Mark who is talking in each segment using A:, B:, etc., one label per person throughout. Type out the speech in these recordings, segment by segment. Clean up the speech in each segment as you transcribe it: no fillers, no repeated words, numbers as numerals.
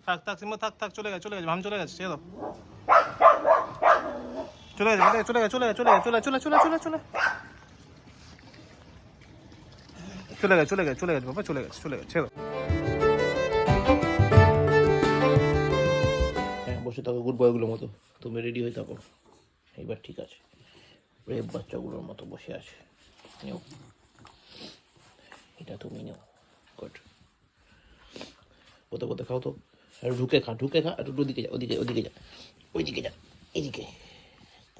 A: থাক থাক সিম্বা থাক থাক, চলে গেছে ভাম চলে গেছে, ছেড়ে দাও। চলে গেছে চলে গেছে চলে গেছে চলে গেছে চলে চলে চলে চলে চলে চলে গেছে চলে গেছে চলে গেছে বাবা, চলে গেছে চলে গেছে, ছেড়ে দাও। হ্যাঁ বসে থাকো গুড বয়গুলোর মতো, তুমি রেডি হয়ে থাকো। এইবার ঠিক আছে, ব্রেভ বাচ্চাগুলোর মতো বসে আছে। নিও, এটা তুমি নিও। গুড, কোথাও কোথাও খাও তো, আর ঢুকে খা একটু ওদিকে যা ওদিকে ওদিকে যা ওইদিকে যা এদিকে।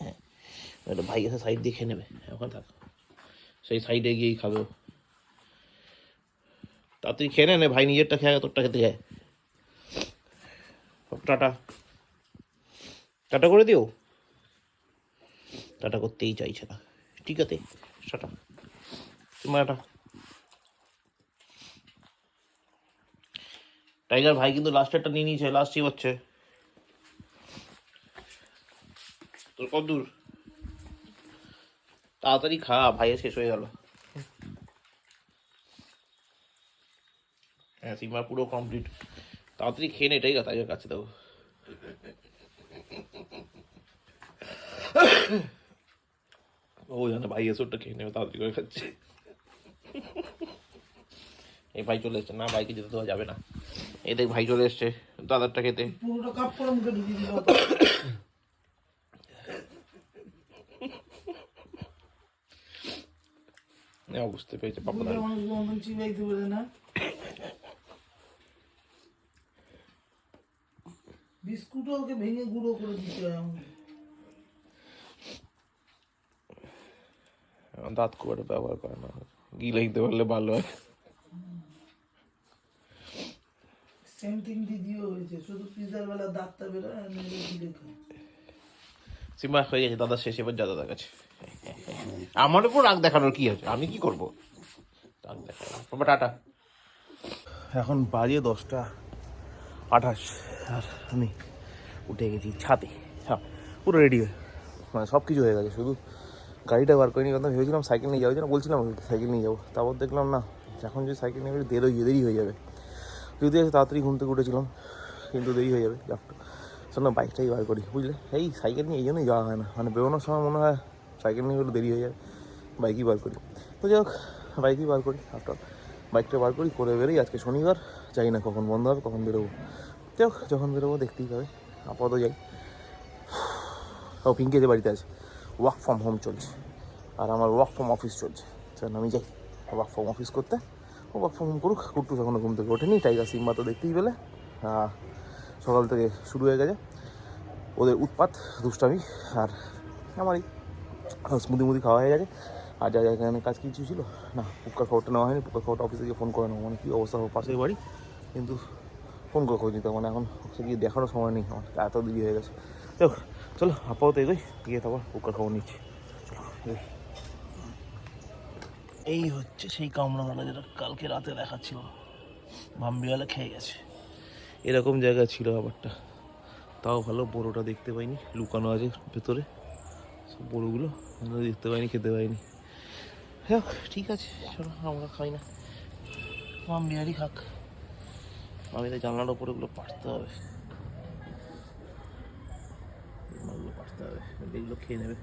A: হ্যাঁ একটা ভাই এসে সাইড দিয়ে খেয়ে নেবে, ওখানে থাক, সেই সাইডে গিয়েই খাবে। তাড়াতাড়ি খেয়ে নে, ভাই নিজেরটা খেয়ে তোরটা খেতে যায়। টাটা টাটা করে দিও, টাটা করতেই চাইছে না, ঠিক আছে টাটা টাটা। টাইগার ভাই কিন্তু লাস্টেরটা নিয়ে নিয়েছে, লাস্টই হচ্ছে তোর। কত দূর, তাড়াতাড়ি খা, ভাইয়ের শেষ হয়ে গেল। হ্যাঁ সিমা পুরো কমপ্লিট, তাড়াতাড়ি খেয়ে নে, এটাই টাইগার কাছে দেবো। ও জানে ভাই এসবটা খেয়ে নেবে, তাড়াতাড়ি করে খাচ্ছে। এই ভাই চলে এসছে, না ভাইকে যেতে দেওয়া যাবে না। এই দেখ ভাই চলে এসছে দাদারটা খেতে।
B: পুরোটা কাপ করে মুখে ঢুকিয়ে দিল।
A: বুঝতে পেরেছে পাপা,
B: মানুষ চিবাইতে পারে না। বিস্কুটও ওকে ভেঙে গুঁড়ো করে দিতে হয়।
A: দাঁত খুব একটা ব্যবহার করে না, গিলে দিতে পারলে ভালো হয়।
B: সেম থিং দিদিও হয়েছে, শুধু পিজার বেলা দাঁতটা বেরোয় আর নইলে গিলে খায়।
A: সিম্বা হয়ে গেছে দাদা শেষ, এবার যা দাদার কাছে। আমার উপর রাগ দেখানোর কি আছে, আমি কি করবো, রাগ দেখানো। টাটা। এখন বাজে 10:28 আর আমি উঠে গেছি ছাদে। হ্যাঁ পুরো রেডি হয়ে, মানে সব কিছু হয়ে গেছে, শুধু গাড়িটা বার করিনি। কথা ভেবেছিলাম সাইকেল নিয়ে যাওয়ার জন্য, বলছিলাম সাইকেল নিয়ে যাবো, তারপর দেখলাম না, এখন যদি সাইকেল নিয়ে দেরি হয়ে যাবে। যদি আছে তাড়াতাড়ি ঘুম থেকে উঠেছিলাম, কিন্তু দেরি হয়ে যাবে। শোনো বাইকটাই বার করি, বুঝলে, এই সাইকেল নিয়ে এই জন্যই যাওয়া হয় না, মানে বেরোনোর সময় মনে হয় সাইকেল নিয়ে গেলে দেরি হয়ে যাবে, বাইকই বার করি। তো যাই হোক বাইকই বার করি, আফটার বাইকটা বার করি, করে বেরোই। আজকে শনিবার, জানি না কখন বন্ধ হবে, কখন বেরোবো। যাই হোক যখন বেরোবো দেখতেই পাবে, আপাতত যাই। ও পিঙ্কি যে বাড়িতে আছে, ওয়ার্ক ফ্রম হোম চলছে, আর আমার ওয়ার্ক ফ্রম অফিস চলছে। চল আমি যাই ওয়ার্ক ফ্রম অফিস করতে, ও ওয়ার্ক ফ্রম হোম করুক। কুট্টু এখনো ঘুম থেকে ওঠেনি, টাইগার সিম্বা তো দেখতেই পেলে সকাল থেকে শুরু হয়ে গেছে ওদের উৎপাত দুষ্টামি। আর আমারই স্মুদি খাওয়া হয়ে গেছে। আর যা এখানে কাজ কিছু ছিল না, পুক্কার খবরটা নেওয়া হয়নি, পুক্কার খবরটা অফিসে গিয়ে ফোন করে নেবো, মানে কী অবস্থা হবে পাশের বাড়ি, কিন্তু ফোন করে খোঁজ নিতে, মানে এখন ওকে গিয়ে দেখারও সময় নেই, আমার এত দেরি হয়ে গেছে। চলো চলো আপাতত এগোই, গিয়ে তারপর পুক্কার খবর নিচ্ছি। এই হচ্ছে সেই কামরাঙাটা যেটা কালকে রাতে দেখাচ্ছিল, ভাম্বিওয়ালা খেয়ে গেছে। এরকম জায়গায় ছিল ব্যাপারটা, তাও ভালো বড়োটা দেখতে পাইনি, লুকানো আছে ভেতরে সব বড়োগুলো, দেখতে পাইনি, খেতে পাইনি। হ্যাঁ ঠিক আছে চলো, আমরা খাই না, ভাম্বিয়ারই খাক। আমি তো জানলার ওপরে ওগুলো পাঠতে হবে, ওগুলো পাঠতে হবে, এগুলো খেয়ে নেবে,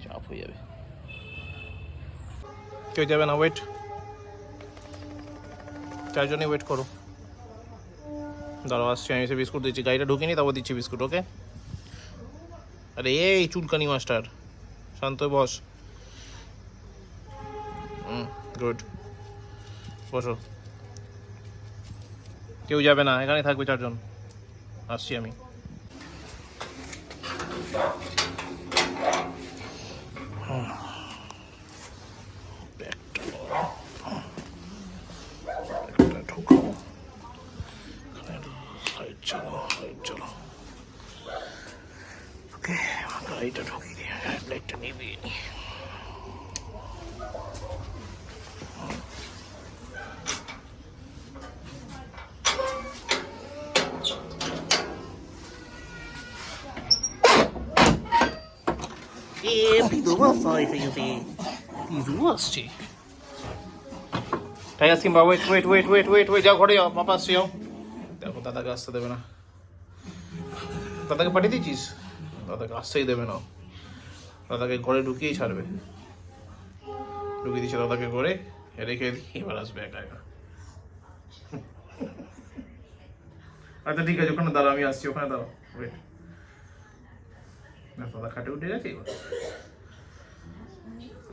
A: চাপ হয়ে যাবে। কেউ যাবে না, ওয়েট, চারজনই ওয়েট করো। দাঁড়াও আসছি, আমি এসে বিস্কুট দিচ্ছি, গাড়িটা ঢুকিনি তারপর দিচ্ছি বিস্কুট, ওকে? আরে এই চুলকানি মাস্টার, শান্ত বস। গুড, বসো। কেউ যাবে না, এখানে থাকবে চারজন, আসছি আমি। চলো ওকে, গাড়িটা ঢুকিয়ে দিয়ে লাইটটা নিভিয়ে নি। টাইগার সিম্বা ওয়েট, যাও ঘরে যাও, পাপা আসছি, যাও দাদাকে আসতে দেবে না। দাদাকে পাঠিয়ে দিয়েছিস? দাদাকে আসতেই দেবে না, দাদাকে ঘরে ঢুকিয়েই ছাড়বে। ঢুকিয়ে দিচ্ছে দাদাকে ঘরে, রেখে দিয়ে এবার আসবে একা একা। আচ্ছা ঠিক আছে, ওখানে দাঁড়া, আমি আসছি, ওখানে দাঁড়া। ওয়েট, না দাদা খাটে উঠে গেছে এবার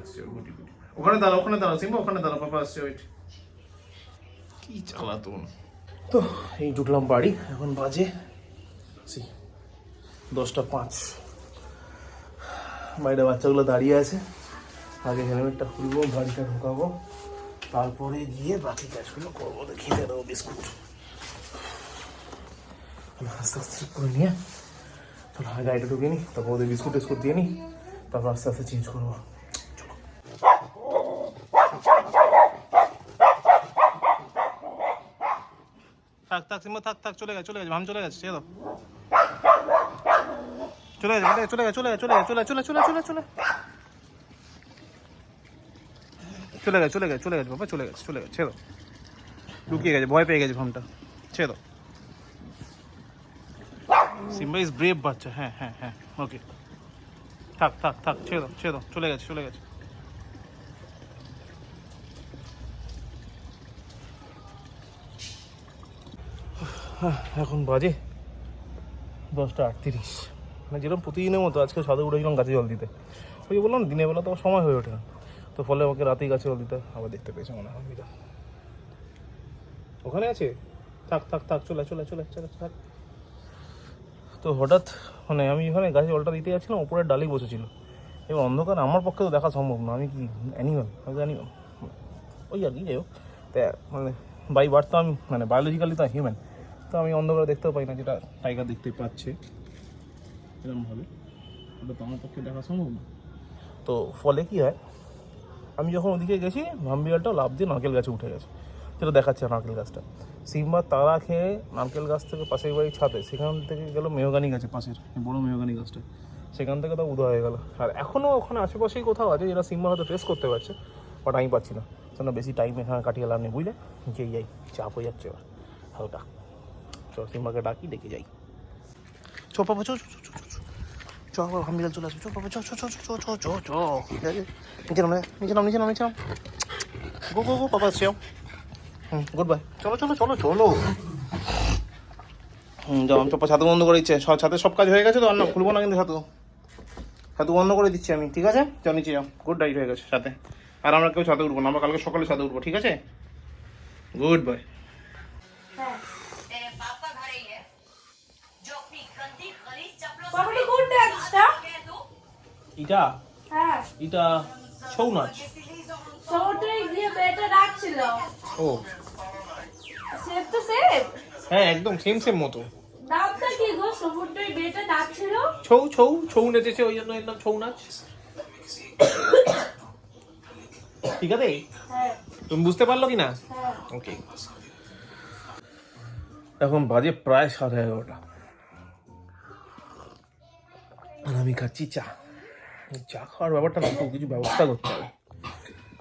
A: আসছে। গুটি গুটি ওখানে দাঁড়া, ওখানে দাঁড়া সিম্বা, ওখানে দাঁড়া, পাপা আসছে। ওয়েট, কি চালাতুন। তো এই ঢুকলাম বাড়ি, এখন বাজে 10:05। বাইরে বাচ্চাগুলো দাঁড়িয়ে আছে, আগে হেলমেটটা খুলবো, গাড়িটা ঢোকাবো, তারপরে গিয়ে বাকি কাজগুলো করবো। খেতে দেবো বিস্কুট আস্তে আস্তে ঠিক করে নিয়ে। চলো গাড়িটা ঢুকে নিই, তারপর ওদের বিস্কুট টিস্কুট দিয়ে নিই, তারপর আস্তে আস্তে চেঞ্জ করবো। থাক থাক সিম্বা, থাক থাক, চলে গেছে চলে গেছে, ভাম চলে গেছে, ছেড়ে দাও। চলে গেছে চলে গেছে চলে গেছে চলে গেছে চলে চলে চলে চলে চলে চলে গেছে চলে গেছে চলে গেছে বাবা, চলে গেছে চলে গেছে, ছেড়ে দাও। লুকিয়ে গেছে, ভয় পেয়ে গেছে ভামটা, ছেড়ে দাও। সিম্বা ইজ ব্রেভ বাচ্চা। হ্যাঁ হ্যাঁ হ্যাঁ, ওকে থাক থাক থাক, ছেড়ে দাও ছেড়ে দাও, চলে গেছে চলে গেছে। এখন বাজে 10:38। মানে যেরকম প্রতিদিনের মতো আজকে সাথে উঠেছিলাম গাছে জল দিতে। ওই যে বললাম না, দিনের বেলা তো আমার সময় হয়ে ওঠে না, তো ফলে আমাকে রাতেই গাছে জল দিতে আবার দেখতে পেয়েছে মনে হয়। বিটা ওখানে আছে, থাক থাক থাক, চলে চলে চলে চলে থাক। তো হঠাৎ মানে আমি এখানে গাছে জলটা দিতে যাচ্ছিলাম, উপরের ডালেই বসেছিল। এবার অন্ধকার আমার পক্ষে তো দেখা সম্ভব না, আমি কি অ্যানিমাল, আমি তো অ্যানিমাল, ওই আর কি। যাই হোক, তা মানে বাই বার্থ তো আমি মানে বায়োলজিক্যালি তো হিউম্যান, তো আমি অন্ধকারে দেখতেও পাই না, যেটা টাইগার দেখতে পাচ্ছে এরকমভাবে, ওটা তো আমার পক্ষে দেখা সম্ভব না। তো ফলে কি হয়, আমি যখন ওদিকে গেছি, ভাম্বিয়ালটাও লাফ দিয়ে নারকেল গাছে উঠে গেছে, যেটা দেখাচ্ছে নারকেল গাছটা। সিম্বা তারা খেয়ে নারকেল গাছ থেকে পাশের বাড়ির ছাদে, সেখান থেকে গেল মেহগানি গাছে, পাশের বড় মেহগানি গাছটা, সেখান থেকে তো উদয় হয়ে গেল। আর এখনও ওখানে আশেপাশেই কোথাও আছে যেটা সিম্বা হয়তো ট্রেস করতে পারছে, বাট আমি পাচ্ছি না। কেন বেশি টাইম এখানে কাটিয়ে লাভ নেই, বুঝলে, যে যাই, চাপ হয়ে যাচ্ছে এবার হালকা। চল সিম্বাকে ডাকি, ডেকে যাই। চ পাপা, চো চ, ভাম্বিয়াল চলে আসবে, চো পাপা, চো চো চো চো চো চো চো, ঠিক আছে, নিচে নাম নিচে নাম নিচে নাম নিচে নাম, গো গো গো, পাপা আসছে। গুড বাই, চলো চলো চলো চলো। যাও, আমি পাপা ছাতু বন্ধ করে দিচ্ছে, ছাতে সব কাজ হয়ে গেছে তো, আর না খুলবো না কিন্তু ছাতু বন্ধ করে দিচ্ছি আমি, ঠিক আছে, যাও নিচে যাও। গুড নাইট হয়ে গেছে সাথে, আর আমরা কেউ ছাদে উঠবো না, আমরা কালকে সকালে ছাদে উঠবো, ঠিক আছে, গুড বাই। এটা এটা ছৌ নাচ। ও হ্যাঁ, একদম সেম সেম মতো। ছৌ ছৌ ছৌ নেচেছে, ওই জন্য এর নাম ছৌ নাচ, ঠিক আছে। তুমি বুঝতে পারলো কি না? ওকে। এখন বাজে প্রায় 11:30, আর আমি খাচ্ছি চা। চা খাওয়ার ব্যাপারটা না, খুব কিছু ব্যবস্থা করতে হবে,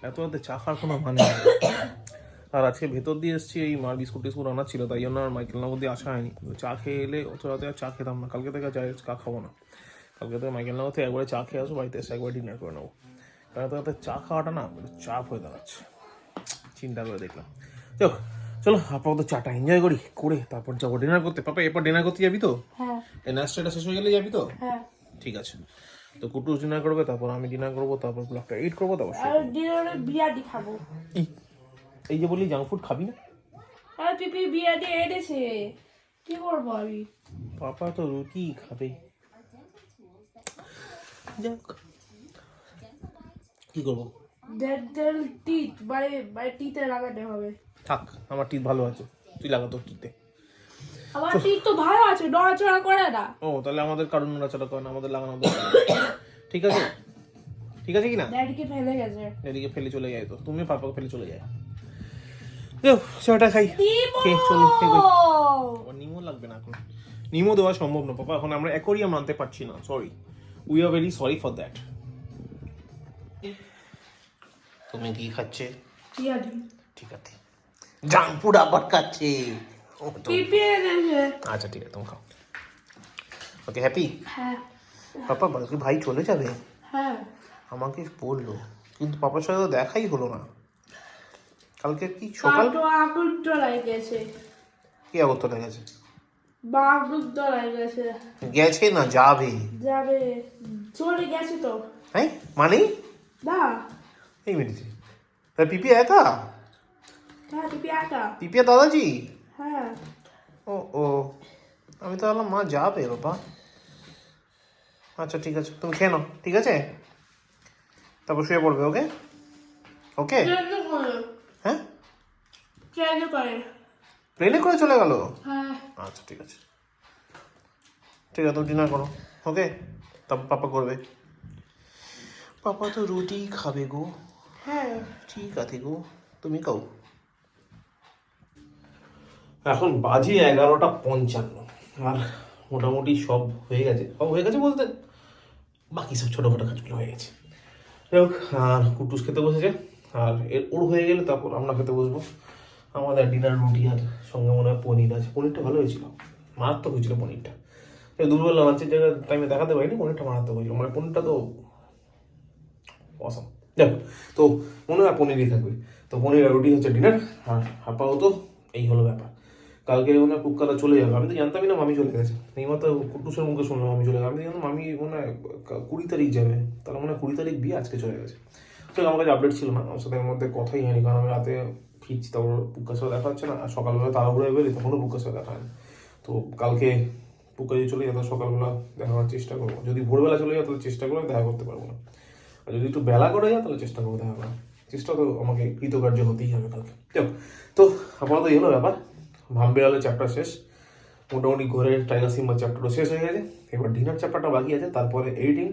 A: এত রাতে চা খাওয়ার কোনো মানে নেই। আর আজকে ভেতর দিয়ে এসেছি, এই মার বিস্কুট টিস্কুট আনার ছিল, তাই জন্য আর মাইকেলনগর দিয়ে আসা হয়নি। চা খেয়ে এলে অত রাতে আর চা খেতাম না, কালকে থেকে চা খাবো না। কালকে থেকে মাইকেলনগর থেকে একবারে চা খেয়ে আসবো, বাড়িতে এসে একবার ডিনার করে নেবো। কারণ এত রাতে চা খাওয়াটা না চাপ হয়ে দাঁড়াচ্ছে, চিন্তা করে দেখলাম। চলো চলো আপাতত চাটা এনজয় করি, করে তারপর যাবো ডিনার করতে। পাপা এরপর ডিনার করতে যাবি তো? এই নাস্তাটা শেষ হয়ে গেলে যাবি তো? ঠিক আছে, তো কুটুস ডিনার করবে, তারপর আমি ডিনার করবো, তারপর ব্লগটা এডিট করবো, তারপর
C: বিরিয়ানি খাবো।
A: এই যে বলি জাঙ্ক ফুড খাবি না?
C: আর পিপি বিরিয়ানি এনেছে, কি করবো আমি?
A: পাপা তো রুটি খাবে, যাক কি করবো।
C: ডেন্টাল টিথ মানে টিথে লাগাতে হবে।
A: থাক, আমার টিথ ভালো আছে, তুই লাগা তোর টিথে।
C: আমার টিথ তো ভালো আছে, নড়াচড়া করে না।
A: ও তাহলে আমাদের কারণ নড়াচড়া করে না, আমাদের লাগানো দরকার। ঠিক আছে, ঠিক আছে কি না?
C: ড্যাডিকে ফেলে গেছে,
A: এদিকে ফেলে চলে যায়, তো তুমি পাপাকে ফেলে চলে যায়। যাও চাটা খাই, খেয়ে চলো। নিমো লাগবে না এখন, নিমো দেওয়া সম্ভব না পাপা, এখন আমরা অ্যাকোয়ারিয়াম আনতে পারছি না, sorry, we are very sorry for that. তুমি কি খাচ্ছে?
C: বিরিয়ানি।
A: ঠিক আছে, জাঙ্ক ফুড আবার খাচ্ছে,
C: পিপি এনেছে।
A: আচ্ছা ঠিক আছে, তুমি খাও। ওকে, হ্যাপি?
C: হ্যাঁ
A: পাপা বাকি ভাই চলে যাবে
C: হ্যাঁ।
A: আমাকে বললো, কিন্তু পাপার সাথে তো দেখাই হলো না। কালকে কি সকাল
C: কাটো আগুন তলায় গেছে,
A: কি আগরতলা গেছে?
C: বাগুন তলায় গেছে।
A: গেছে না, যাবে।
C: যাবে, চলে গেছে তো।
A: হ্যাঁ মানে
C: না
A: এই মিনিটে পিপি একা?
C: হ্যাঁ পিপি একা।
A: পিপিয়া দাদাজি?
C: হ্যাঁ
A: ও ও, আমি তো ভাবলাম মা যাবে বাবা। আচ্ছা ঠিক আছে, তুমি খেয়ে নাও, ঠিক আছে? তারপর শুয়ে পড়বে। ওকে ওকে।
C: ট্রেনে করে,
A: হ্যাঁ
C: ট্রেনে করে।
A: প্লেনে করে চলে গেল?
C: হ্যাঁ
A: আচ্ছা ঠিক আছে, ঠিক আছে, তুমি ডিনার করো। ওকে, তারপর পাপা করবে। পাপা তো রুটি খাবে গো।
C: হ্যাঁ।
A: ঠিক আছে গো, তুমি খাও। এখন বাজে 11:55, আর মোটামুটি সব হয়ে গেছে। সব হয়ে গেছে বলতে বাকি সব ছোটোখাটো কাজগুলো হয়ে গেছে। যাই হোক, আর কুটুস খেতে বসেছে, আর ওর হয়ে গেলে তারপর আমরা খেতে বসবো। আমাদের ডিনার রুটি আর সঙ্গে মনে হয় পনির আছে। পনিরটা ভালো হয়েছিল, মারাত্মক হয়েছিল পনিরটা। দুপুরবেলা লাঞ্চের জায়গায় টাইমে দেখাতে পারিনি, পনিরটা মারাত্মক হয়েছিল। মানে পনিরটা তো অসম। যাক, তো মনে হয় পনিরই থাকবে। তো পনির আর রুটি হচ্ছে ডিনার। আর আপাতত এই হলো ব্যাপার। কালকে মনে হয় কুক্কাটা চলে যাবে। আমি তো জানতামই না মামি চলে গেছে, এইমাত্র কুটুসের মুখে শুনলাম মামি চলে গেছে। আমি তো জানতাম মামি মনে হয় 20 তারিখ যাবে, তাহলে মনে হয় 20 তারিখ বিয়ে, আজকে চলে গেছে। চলো, আমার কাছে আপডেট ছিল না, আমার সাথে এর মধ্যে কথাই হয়নি, কারণ আমি রাতে ফিরছি, তারপর পুক্কার সাথে দেখা হচ্ছে না। আর সকালবেলা তাড়াহুড়ো বেরোই, তখনও পুক্কার সাথে দেখা হয় না। তো কালকে পুক্কা যদি চলে যায় তাহলে সকালবেলা দেখা করার চেষ্টা করবো। যদি ভোরবেলা চলে যায় তাহলে চেষ্টা করবো, দেখা করতে পারবো না। আর যদি একটু বেলা করে যায় তাহলে চেষ্টা করবো দেখা করার। চেষ্টা তো আমাকে কৃতকার্য হতেই হবে কালকে। তো আপাতত এই হলো ব্যাপার। ভামবিড়ালের চ্যাপ্টার শেষ, মোটামুটি ঘরের টাইগার সিম্বার চ্যাপ্টারও শেষ হয়ে গেছে। এবার ডিনার চ্যাপ্টারটা বাকি আছে, তারপরে এডিটিং,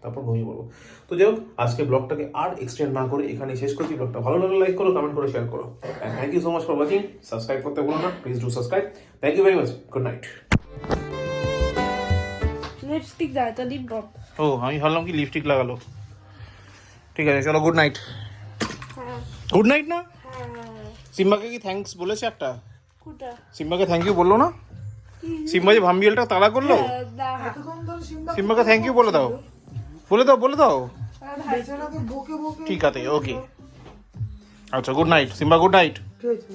A: তারপর ঘুমিয়ে পড়বো। তো যাই হোক, আজকে ব্লগটাকে আর এক্সটেন্ড না করে এখানেই শেষ করছি। ব্লগটা ভালো লাগলে লাইক করো, কমেন্ট করে শেয়ার করো। Thank you so much for watching. Subscribe করতে ভুলো না, please do subscribe. Thank you very much, good night.
C: Lipstick দেয় তো লিপ বাম।
A: ও, আমি ভাবলাম কি লিপস্টিক লাগালো। ঠিক আছে, চলো, গুড নাইট।
C: হ্যাঁ
A: গুড নাইট না?
C: হ্যাঁ।
A: সিম্বাকে কি থ্যাঙ্কস বলেছে একটা?
C: কোটা
A: সিম্বাকে থ্যাংক ইউ বললো না? সিম্বা যে ভামবিয়ালটা তাড়া করলো,
C: না
B: এতক্ষণ ধরে সিম্বা
A: সিম্বাকে থ্যাংক ইউ বলে দাও, বলে দাও, বলে দাও।
B: বেচারাকে বকে বকে
A: ঠিক আছে, ওকে। আচ্ছা, good night Simba, good night.
B: ঠিক আছে।